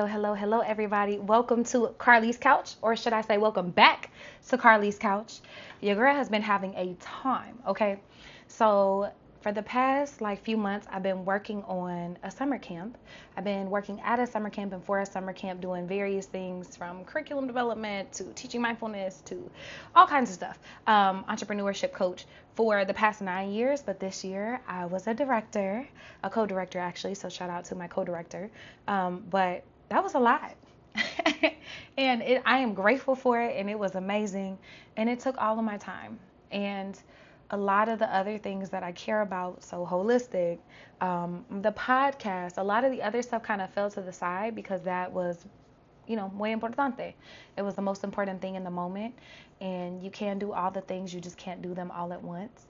hello, everybody. Welcome to Carlie's Couch, or should I say, welcome back to Carlie's Couch. Your girl has been having a time, okay? So, for the past few months, I've been working on a summer camp. I've been working at a summer camp and for a summer camp, doing various things from curriculum development to teaching mindfulness to all kinds of stuff. Entrepreneurship coach for the past 9 years, but this year I was a director, a co-director actually. So shout out to my co-director. But that was a lot. And I am grateful for it, and it was amazing, and it took all of my time. And a lot of the other things that I care about, so holistic, the podcast, a lot of the other stuff kind of fell to the side because that was, muy importante. It was the most important thing in the moment, and you can do all the things, you just can't do them all at once.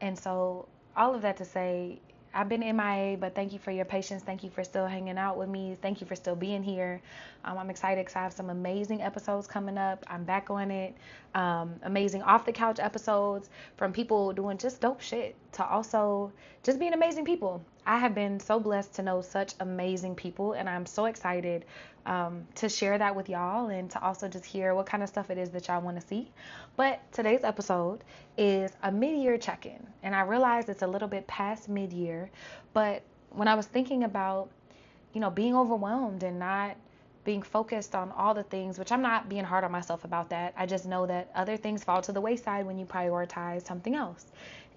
And so all of that to say, I've been MIA, but thank you for your patience. Thank you for still hanging out with me. Thank you for still being here. I'm excited because I have some amazing episodes coming up. I'm back on it. Amazing off the couch episodes from people doing just dope shit to also just being amazing people. I have been so blessed to know such amazing people, and I'm so excited to share that with y'all and to also just hear what kind of stuff it is that y'all want to see. But today's episode is a mid-year check-in, and I realize it's a little bit past mid-year, but when I was thinking about, being overwhelmed and not being focused on all the things, which I'm not being hard on myself about that. I just know that other things fall to the wayside when you prioritize something else.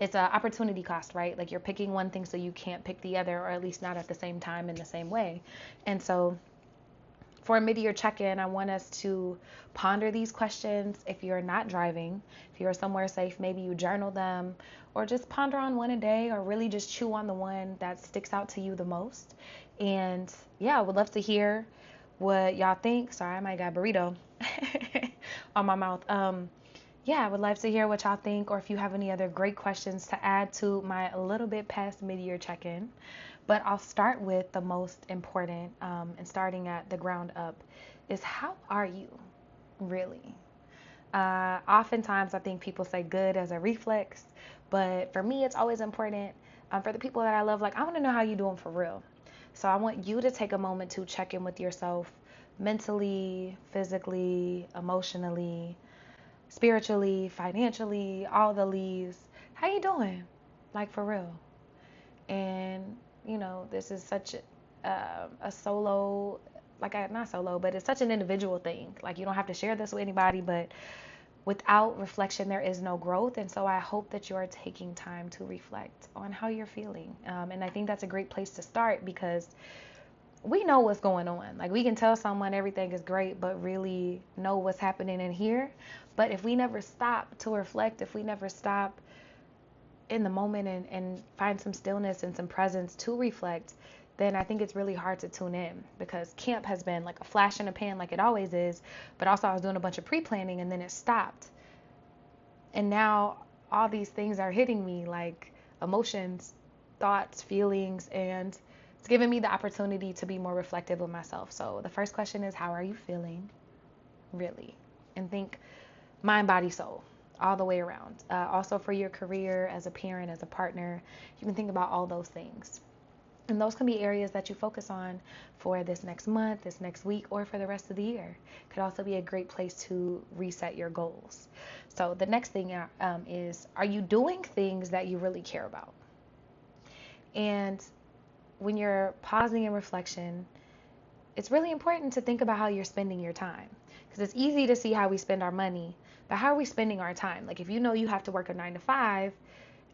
It's an opportunity cost, right? Like you're picking one thing so you can't pick the other, or at least not at the same time in the same way. And so for a mid-year check-in, I want us to ponder these questions. If you're not driving, if you're somewhere safe, maybe you journal them, or just ponder on one a day, or really just chew on the one that sticks out to you the most. And yeah, I would love to hear what y'all think. Sorry, I might got burrito on my mouth. Yeah, I would love to hear what y'all think, or if you have any other great questions to add to my a little bit past mid-year check-in. But I'll start with the most important, and starting at the ground up, is how are you really? Oftentimes I think people say good as a reflex, but for me it's always important, for the people that I love, I want to know how you're doing for real. So I want you to take a moment to check in with yourself mentally, physically, emotionally, spiritually, financially, all the leaves. How you doing? For real. And this is such a solo, not solo, but it's such an individual thing. You don't have to share this with anybody, but without reflection, there is no growth. And so I hope that you are taking time to reflect on how you're feeling. And I think that's a great place to start, because we know what's going on. We can tell someone everything is great, but really know what's happening in here. But if we never stop to reflect, if we never stop in the moment and find some stillness and some presence to reflect, then I think it's really hard to tune in, because camp has been like a flash in the pan, like it always is. But also I was doing a bunch of pre-planning, and then it stopped. And now all these things are hitting me, like emotions, thoughts, feelings, and it's given me the opportunity to be more reflective of myself. So the first question is, how are you feeling really? And think mind, body, soul, all the way around. Also for your career, as a parent, as a partner, you can think about all those things. And those can be areas that you focus on for this next month, this next week, or for the rest of the year. Could also be a great place to reset your goals. So the next thing is, are you doing things that you really care about? And when you're pausing in reflection, it's really important to think about how you're spending your time, because it's easy to see how we spend our money, but how are we spending our time? If you know you have to work a 9 to 5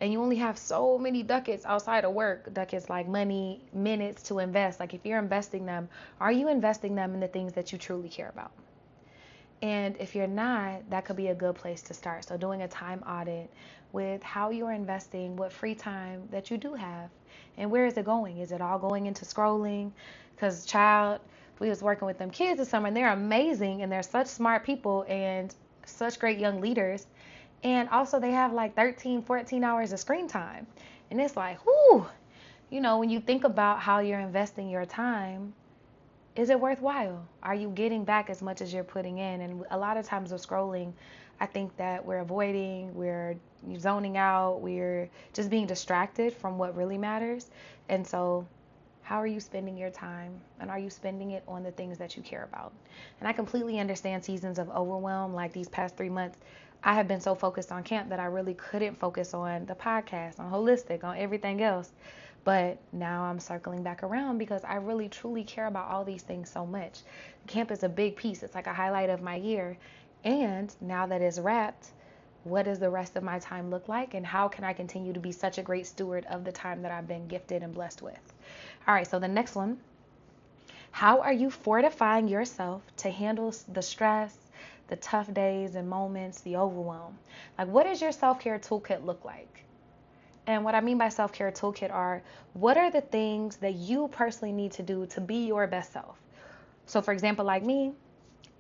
and you only have so many ducats outside of work, ducats like money, minutes to invest, if you're investing them, are you investing them in the things that you truly care about? And if you're not, that could be a good place to start. So doing a time audit with how you're investing, what free time that you do have, and where is it going? Is it all going into scrolling? Because we was working with them kids this summer, and they're amazing, and they're such smart people and such great young leaders. And also they have 13, 14 hours of screen time. And it's whoo, when you think about how you're investing your time, is it worthwhile? Are you getting back as much as you're putting in? And a lot of times with scrolling, I think that we're avoiding, we're zoning out, we're just being distracted from what really matters. And so How are you spending your time? And are you spending it on the things that you care about? And I completely understand seasons of overwhelm. Like these past 3 months, I have been so focused on camp that I really couldn't focus on the podcast, on holistic, on everything else. But now I'm circling back around because I really truly care about all these things so much. Camp is a big piece. It's like a highlight of my year. And now that it's wrapped, what does the rest of my time look like? And how can I continue to be such a great steward of the time that I've been gifted and blessed with? All right, so the next one. How are you fortifying yourself to handle the stress, the tough days and moments, the overwhelm? Like, what does your self-care toolkit look like? And what I mean by self-care toolkit are, what are the things that you personally need to do to be your best self? So for example, like me,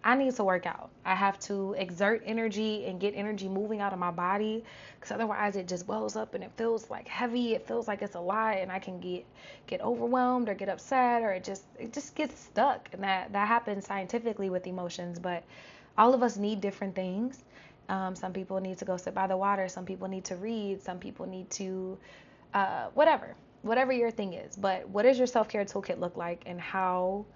I need to work out. I have to exert energy and get energy moving out of my body, because otherwise it just wells up and it feels like heavy. It feels like it's a lot, and I can get overwhelmed or get upset, or it just gets stuck. And that happens scientifically with emotions. But all of us need different things. Some people need to go sit by the water. Some people need to read. Some people need to whatever your thing is. But what does your self-care toolkit look like, and how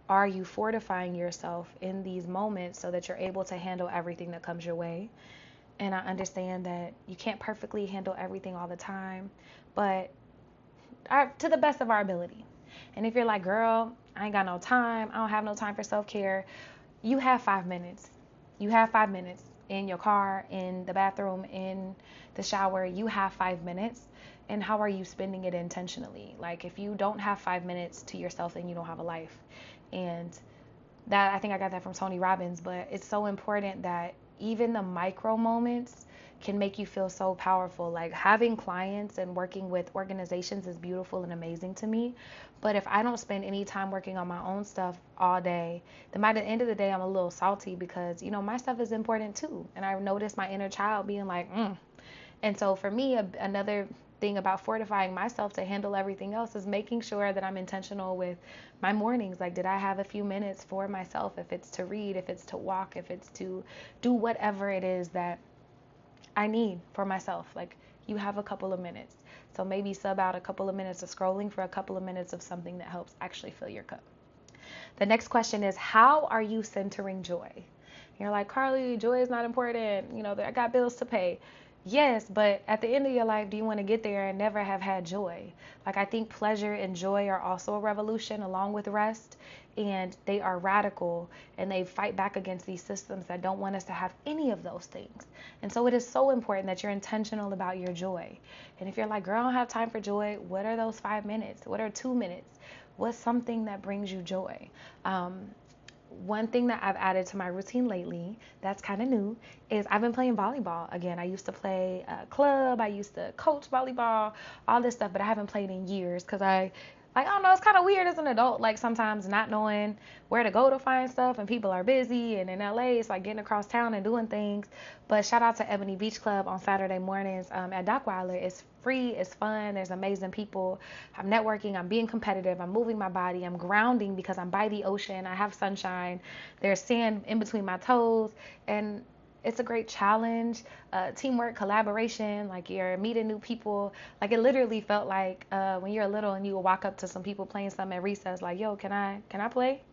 are you fortifying yourself in these moments so that you're able to handle everything that comes your way? And I understand that you can't perfectly handle everything all the time, but to the best of our ability. And if you're like, girl, I ain't got no time, I don't have no time for self-care, you have 5 minutes. You have 5 minutes in your car, in the bathroom, in the shower. You have 5 minutes. And how are you spending it intentionally? Like, if you don't have 5 minutes to yourself, then you don't have a life. And that, I think I got that from Tony Robbins, but it's so important that even the micro moments can make you feel so powerful. Like, having clients and working with organizations is beautiful and amazing to me. But if I don't spend any time working on my own stuff all day, then by the end of the day, I'm a little salty because, my stuff is important too. And I noticed my inner child being like, And so for me, another thing about fortifying myself to handle everything else is making sure that I'm intentional with my mornings. Like, did I have a few minutes for myself? If it's to read, if it's to walk, if it's to do whatever it is that I need for myself. Like, you have a couple of minutes. So maybe sub out a couple of minutes of scrolling for a couple of minutes of something that helps actually fill your cup. The next question is, how are you centering joy? You're like, Carlie, joy is not important. I got bills to pay. Yes, but at the end of your life, do you want to get there and never have had joy? Like, I think pleasure and joy are also a revolution along with rest, and they are radical, and they fight back against these systems that don't want us to have any of those things. And so it is so important that you're intentional about your joy. And if you're like, girl, I don't have time for joy, what are those 5 minutes? What are 2 minutes? What's something that brings you joy? One thing that I've added to my routine lately that's kind of new is I've been playing volleyball again. I used to play club. I used to coach volleyball, all this stuff, but I haven't played in years because I don't know, it's kind of weird as an adult, like sometimes not knowing where to go to find stuff, and people are busy, and in LA, it's like getting across town and doing things. But shout out to Ebony Beach Club on Saturday mornings at Dockweiler. It's free, it's fun, there's amazing people. I'm networking, I'm being competitive, I'm moving my body, I'm grounding because I'm by the ocean, I have sunshine, there's sand in between my toes, and it's a great challenge, teamwork, collaboration, like you're meeting new people. Like, it literally felt like when you're little and you would walk up to some people playing something at recess, like, yo, can I play?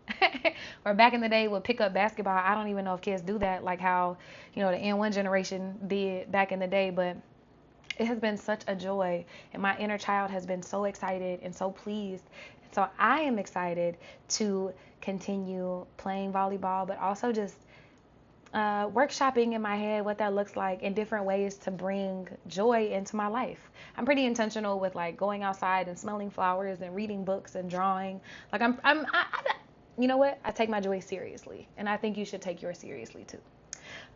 Or back in the day, would pick up basketball. I don't even know if kids do that, like how, the N1 generation did back in the day, but it has been such a joy, and my inner child has been so excited and so pleased. And so I am excited to continue playing volleyball, but also just workshopping in my head what that looks like in different ways to bring joy into my life. I'm pretty intentional with like going outside and smelling flowers and reading books and drawing. Like you know what? I take my joy seriously, and I think you should take yours seriously too.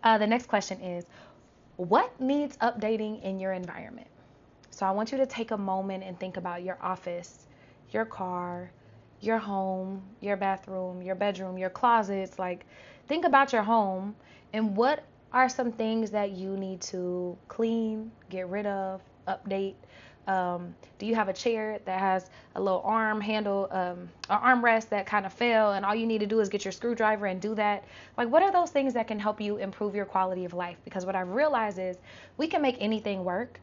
The next question is, what needs updating in your environment? So I want you to take a moment and think about your office, your car, your home, your bathroom, your bedroom, your closets. Like, think about your home and what are some things that you need to clean, get rid of, update. Do you have a chair that has a little arm handle, an armrest that kind of fell, and all you need to do is get your screwdriver and do that? Like, what are those things that can help you improve your quality of life? Because what I've realized is we can make anything work,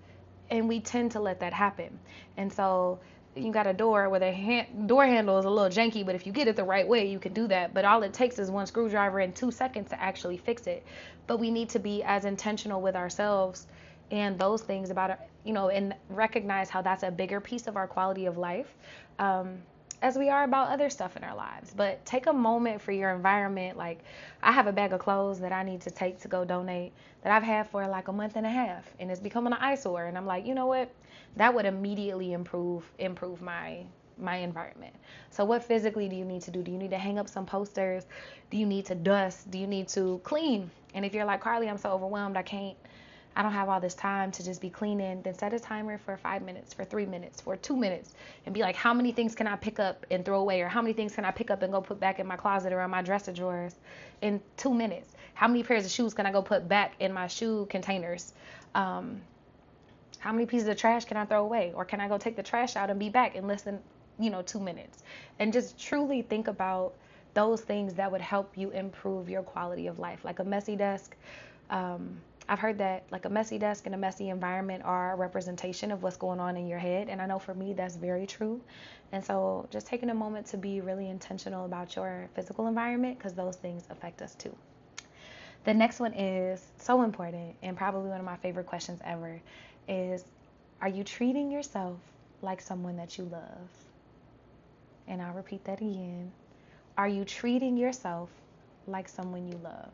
and we tend to let that happen. And so you got a door where the door handle is a little janky, but if you get it the right way, you can do that. But all it takes is one screwdriver and 2 seconds to actually fix it. But we need to be as intentional with ourselves and those things about it, and recognize how that's a bigger piece of our quality of life. Um, as we are about other stuff in our lives. But take a moment for your environment. Like, I have a bag of clothes that I need to take to go donate that I've had for like a month and a half, and it's becoming an eyesore. And I'm like, you know what? That would immediately improve my environment. So what physically do you need to do? Do you need to hang up some posters? Do you need to dust? Do you need to clean? And if you're like, Carlie, I'm so overwhelmed, I don't have all this time to just be cleaning, then set a timer for 5 minutes, for 3 minutes, for 2 minutes, and be like, how many things can I pick up and throw away? Or how many things can I pick up and go put back in my closet or in my dresser drawers in 2 minutes? How many pairs of shoes can I go put back in my shoe containers? How many pieces of trash can I throw away? Or can I go take the trash out and be back in less than, 2 minutes? And just truly think about those things that would help you improve your quality of life. Like a messy desk. I've heard that like a messy desk and a messy environment are a representation of what's going on in your head. And I know for me, that's very true. And so just taking a moment to be really intentional about your physical environment, because those things affect us too. The next one is so important and probably one of my favorite questions ever is, are you treating yourself like someone that you love? And I'll repeat that again. Are you treating yourself like someone you love?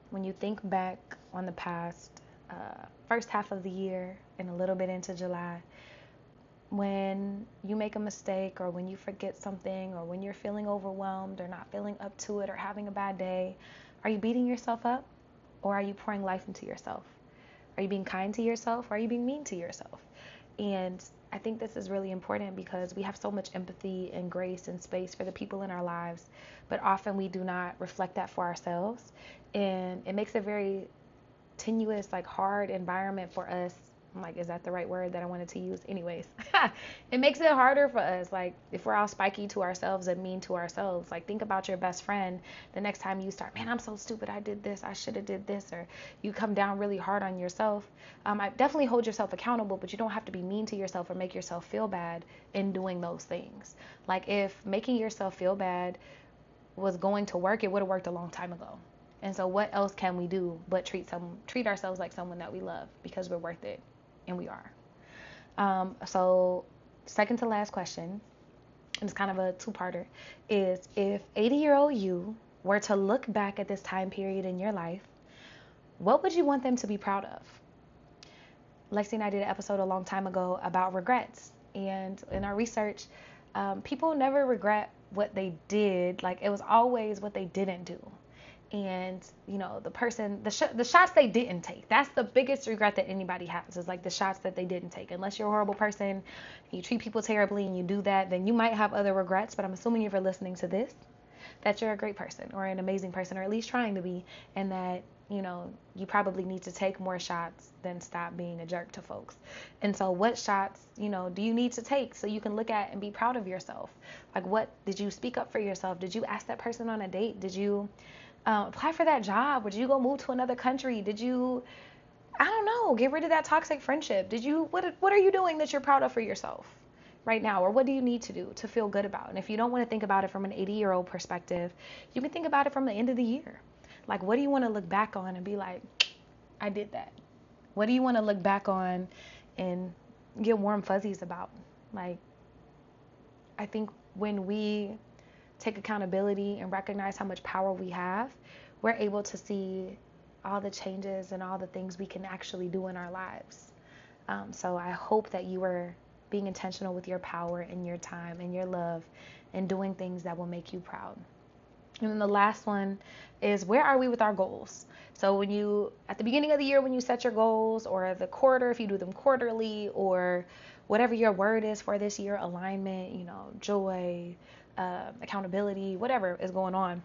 When you think back on the past first half of the year and a little bit into July, when you make a mistake or when you forget something or when you're feeling overwhelmed or not feeling up to it or having a bad day, are you beating yourself up or are you pouring life into yourself? Are you being kind to yourself or are you being mean to yourself? And I think this is really important because we have so much empathy and grace and space for the people in our lives, but often we do not reflect that for ourselves. And it makes a very tenuous, like hard environment for us. I'm like, is that the right word that I wanted to use? Anyways, it makes it harder for us. Like if we're all spiky to ourselves and mean to ourselves, like think about your best friend. The next time you start, man, I'm so stupid. I did this. I should have did this. Or you come down really hard on yourself. I definitely hold yourself accountable, but you don't have to be mean to yourself or make yourself feel bad in doing those things. Like if making yourself feel bad was going to work, it would have worked a long time ago. And so what else can we do but treat ourselves like someone that we love because we're worth it, and we are. So second to last question, and it's kind of a two-parter, is if 80-year-old you were to look back at this time period in your life, what would you want them to be proud of? Lexi and I did an episode a long time ago about regrets. And in our research, people never regret what they did. Like it was always what they didn't do. And the shots they didn't take, that's the biggest regret that anybody has, is like the shots that they didn't take. Unless you're a horrible person, you treat people terribly and you do that, then you might have other regrets. But I'm assuming if you're listening to this, that you're a great person or an amazing person, or at least trying to be, and that you probably need to take more shots than stop being a jerk to folks. And so what shots do you need to take so you can look at and be proud of yourself? Like, what did you speak up for yourself? Did you ask that person on a date? Did you apply for that job? Or did you go move to another country? Did you, I don't know, get rid of that toxic friendship? What are you doing that you're proud of for yourself right now? Or what do you need to do to feel good about? And if you don't want to think about it from an 80-year-old perspective, you can think about it from the end of the year. Like, what do you want to look back on and be like, I did that? What do you want to look back on and get warm fuzzies about? Like, I think when we take accountability and recognize how much power we have, we're able to see all the changes and all the things we can actually do in our lives. So I hope that you are being intentional with your power and your time and your love and doing things that will make you proud. And then the last one is, where are we with our goals? So when you, at the beginning of the year, when you set your goals, or the quarter, if you do them quarterly, or whatever your word is for this year, alignment, joy, accountability, whatever is going on,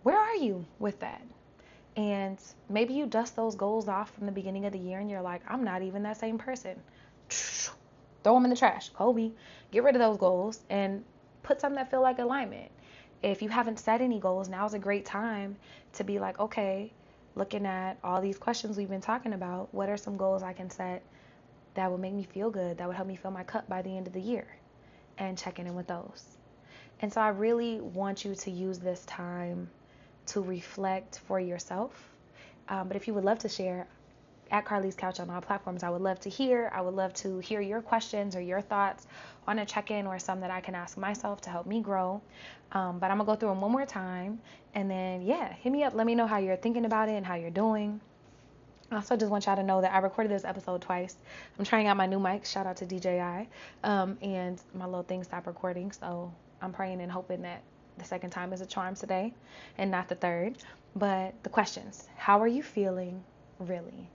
where are you with that? And maybe you dust those goals off from the beginning of the year and you're like, I'm not even that same person. Throw them in the trash. Kobe, get rid of those goals and put something that feel like alignment. If you haven't set any goals, now's a great time to be like, okay, looking at all these questions we've been talking about, what are some goals I can set that would make me feel good, that would help me fill my cup by the end of the year? and checking in with those. And so I really want you to use this time to reflect for yourself. But if you would love to share, at Carlie's Couch on all platforms, I would love to hear. I would love to hear your questions or your thoughts on a check-in or some that I can ask myself to help me grow. But I'm going to go through them one more time. And then, yeah, hit me up. Let me know how you're thinking about it and how you're doing. I also just want y'all to know that I recorded this episode twice. I'm trying out my new mic. Shout out to DJI. And my little thing stopped recording. So I'm praying and hoping that the second time is a charm today and not the third. But the questions: how are you feeling, really?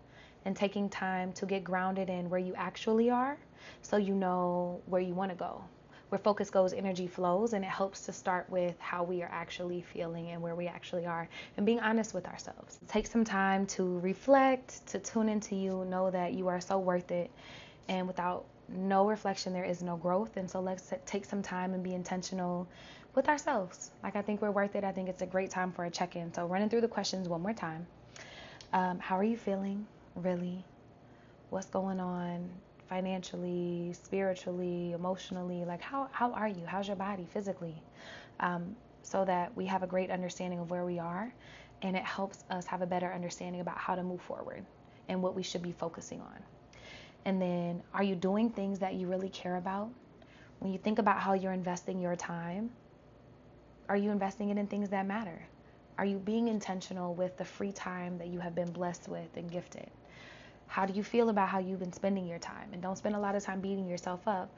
And taking time to get grounded in where you actually are so you know where you want to go. Where focus goes, energy flows, and it helps to start with how we are actually feeling and where we actually are and being honest with ourselves. Take some time to reflect, to tune into you, know that you are so worth it, and without no reflection, there is no growth. And so let's take some time and be intentional with ourselves. Like, I think we're worth it. I think it's a great time for a check-in. So running through the questions one more time. How are you feeling? Really? What's going on financially, spiritually, emotionally? Like, how are you? How's your body physically? So that we have a great understanding of where we are, and it helps us have a better understanding about how to move forward and what we should be focusing on. And then, are you doing things that you really care about? When you think about how you're investing your time, are you investing it in things that matter? Are you being intentional with the free time that you have been blessed with and gifted? How do you feel about how you've been spending your time? And don't spend a lot of time beating yourself up.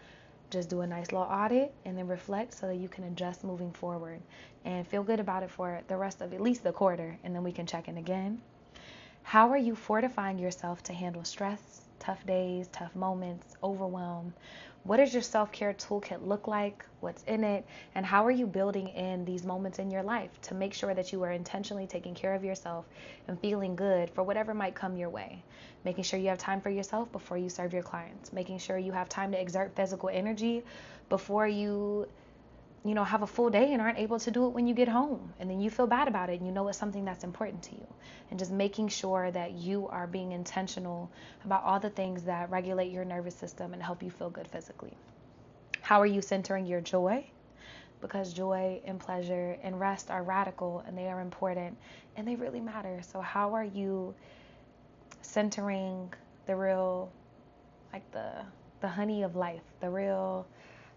Just do a nice little audit and then reflect so that you can adjust moving forward and feel good about it for the rest of at least the quarter, and then we can check in again. How are you fortifying yourself to handle stress, tough days, tough moments, overwhelm? What does your self-care toolkit look like? What's in it? And how are you building in these moments in your life to make sure that you are intentionally taking care of yourself and feeling good for whatever might come your way? Making sure you have time for yourself before you serve your clients. Making sure you have time to exert physical energy before you have a full day and aren't able to do it when you get home. And then you feel bad about it and you know it's something that's important to you. And just making sure that you are being intentional about all the things that regulate your nervous system and help you feel good physically. How are you centering your joy? Because joy and pleasure and rest are radical and they are important and they really matter. So how are you centering the real, like the honey of life, the real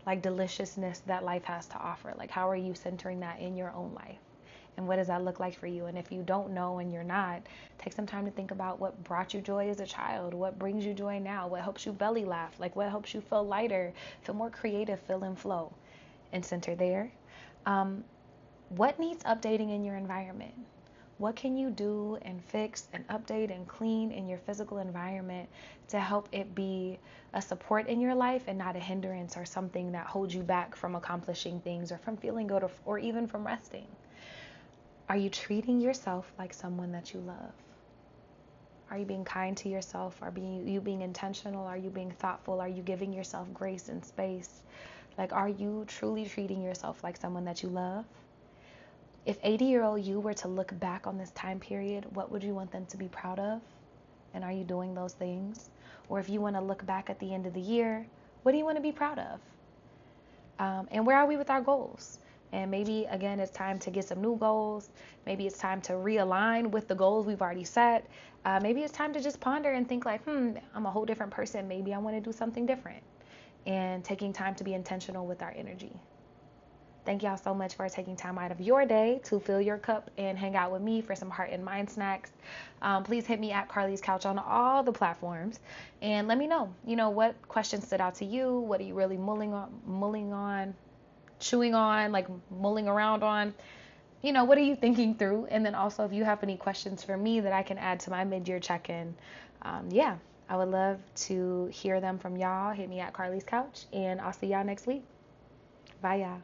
like deliciousness that life has to offer? Like, how are you centering that in your own life? And what does that look like for you? And if you don't know and you're not, take some time to think about what brought you joy as a child, what brings you joy now, what helps you belly laugh, like what helps you feel lighter, feel more creative, feel in flow, and center there. What needs updating in your environment? What can you do and fix and update and clean in your physical environment to help it be a support in your life and not a hindrance or something that holds you back from accomplishing things or from feeling good or even from resting? Are you treating yourself like someone that you love? Are you being kind to yourself? Are you being intentional? Are you being thoughtful? Are you giving yourself grace and space? Like, are you truly treating yourself like someone that you love? If 80-year-old you were to look back on this time period, what would you want them to be proud of? And are you doing those things? Or if you want to look back at the end of the year, what do you want to be proud of? And where are we with our goals? And maybe, again, it's time to get some new goals. Maybe it's time to realign with the goals we've already set. Maybe it's time to just ponder and think like, I'm a whole different person. Maybe I want to do something different. And taking time to be intentional with our energy. Thank y'all so much for taking time out of your day to fill your cup and hang out with me for some heart and mind snacks. Please hit me at Carlie's Couch on all the platforms and let me know, what questions stood out to you. What are you really mulling on, chewing on, like mulling around on? What are you thinking through? And then also, if you have any questions for me that I can add to my mid-year check-in, I would love to hear them from y'all. Hit me at Carlie's Couch, and I'll see y'all next week. Bye, y'all.